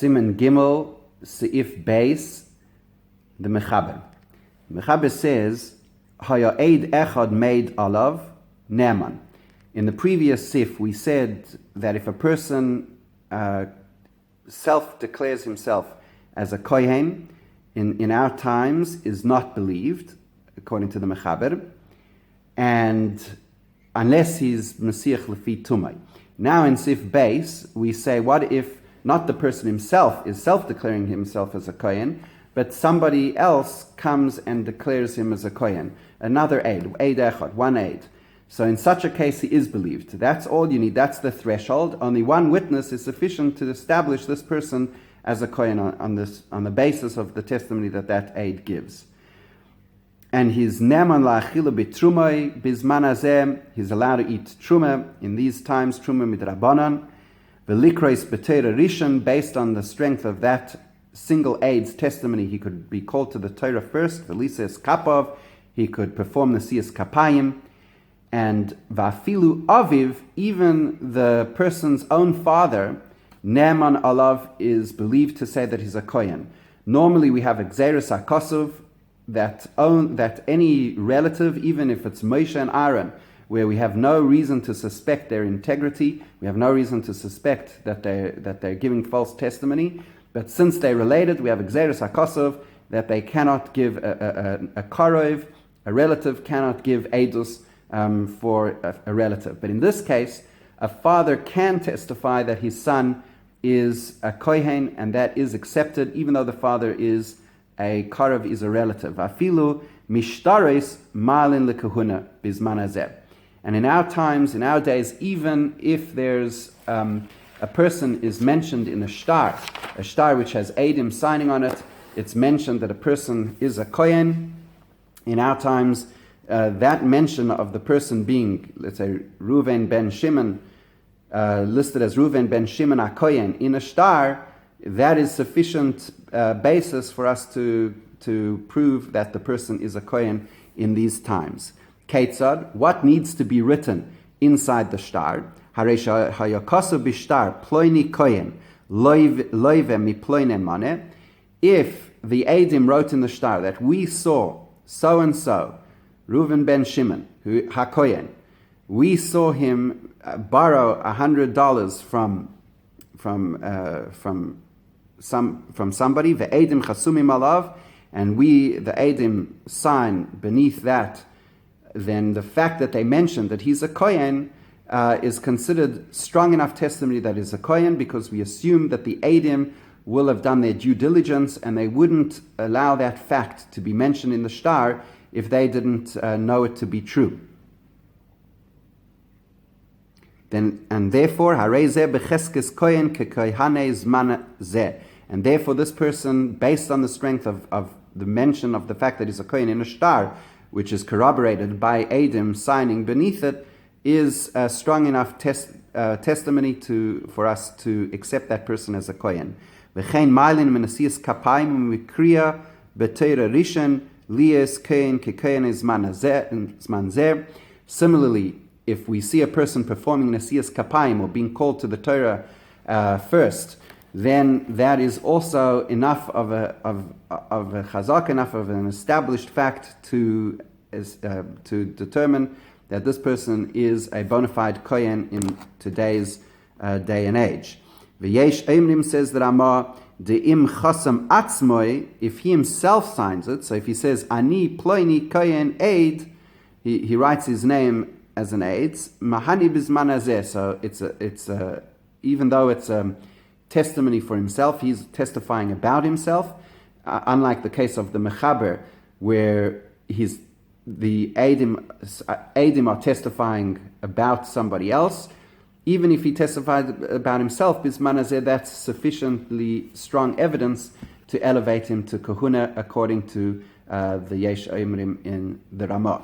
Siman Gimel, Sa'if Beis, the Maxber. Maxber says, Haya Eid Echad made alav Ne'eman. In the previous Sif, we said that if a person self-declares himself as a kohen, in our times is not believed, according to the Maxber, and unless he's Mesiach Lefi Tumai. Now in Sif Beis, we say, what if not the person himself is self-declaring himself as a kohen, but somebody else comes and declares him as a kohen? Another aid echad, one aid. So in such a case, he is believed. That's all you need. That's the threshold. Only one witness is sufficient to establish this person as a kohen on the basis of the testimony that aid gives. And he's ne'eman la'achila b'trumai bizman hazeh. He's allowed to eat truma in these times, truma midrabanan. V'likrois b'teira rishon, based on the strength of that single aid's testimony, he could be called to the Torah first. V'lises kapov, he could perform the siyas kapayim. And vafilu aviv, even the person's own father, ne'eman alav, is believed to say that he's a kohen. Normally we have a gzeirus hakosov, that any relative, even if it's Moshe and Aaron, where we have no reason to suspect their integrity, we have no reason to suspect that they're giving false testimony, but since they're related, we have a gzeirus hakosov, that they cannot give a karov, a relative cannot give edus for a relative. But in this case, a father can testify that his son is a kohen, and that is accepted, even though the father is a karov, is a relative. Afilu mishtares malin lekahuna bizman hazeh. And in our times, in our days, even if there's a person is mentioned in a shtar which has Eidim signing on it, it's mentioned that a person is a kohen. In our times, that mention of the person being, let's say, Reuven ben Shimon, listed as Reuven ben Shimon a kohen in a shtar, that is sufficient basis for us to prove that the person is a kohen in these times. Ketzad, what needs to be written inside the shtar? Haresha hayakosu bishtar ploini kohen loive mi ploine mane. If the Eidim wrote in the shtar that we saw so and so, Reuven ben Shimon, who hakohen, we saw him borrow $100 from somebody, the Eidim chasumim alav, and the Eidim sign beneath that, then the fact that they mentioned that he's a kohen is considered strong enough testimony that he's a kohen, because we assume that the Eidim will have done their due diligence and they wouldn't allow that fact to be mentioned in the shtar if they didn't know it to be true. And therefore, and therefore this person, based on the strength of the mention of the fact that he's a kohen in a shtar, which is corroborated by Eidim signing beneath it, is a strong enough testimony for us to accept that person as a kohen. Similarly, if we see a person performing Nesiyas Kapayim or being called to the Torah first, then that is also enough of a chazak, enough of an established fact to determine that this person is a bona fide kohen in today's day and age. V'yesh Eimrim, says the Ramah, de'im chasam atzmoi, if he himself signs it, so if he says ani ploini kohen aid, he writes his name as an aid, mahani bizman hazeh, so it's even though it's a testimony for himself, he's testifying about himself, unlike the case of the Maxber, where the Eidim are testifying about somebody else. Even if he testified about himself, bizman hazeh, that's sufficiently strong evidence to elevate him to kahuna, according to the Yesh Omrim in the Ramah.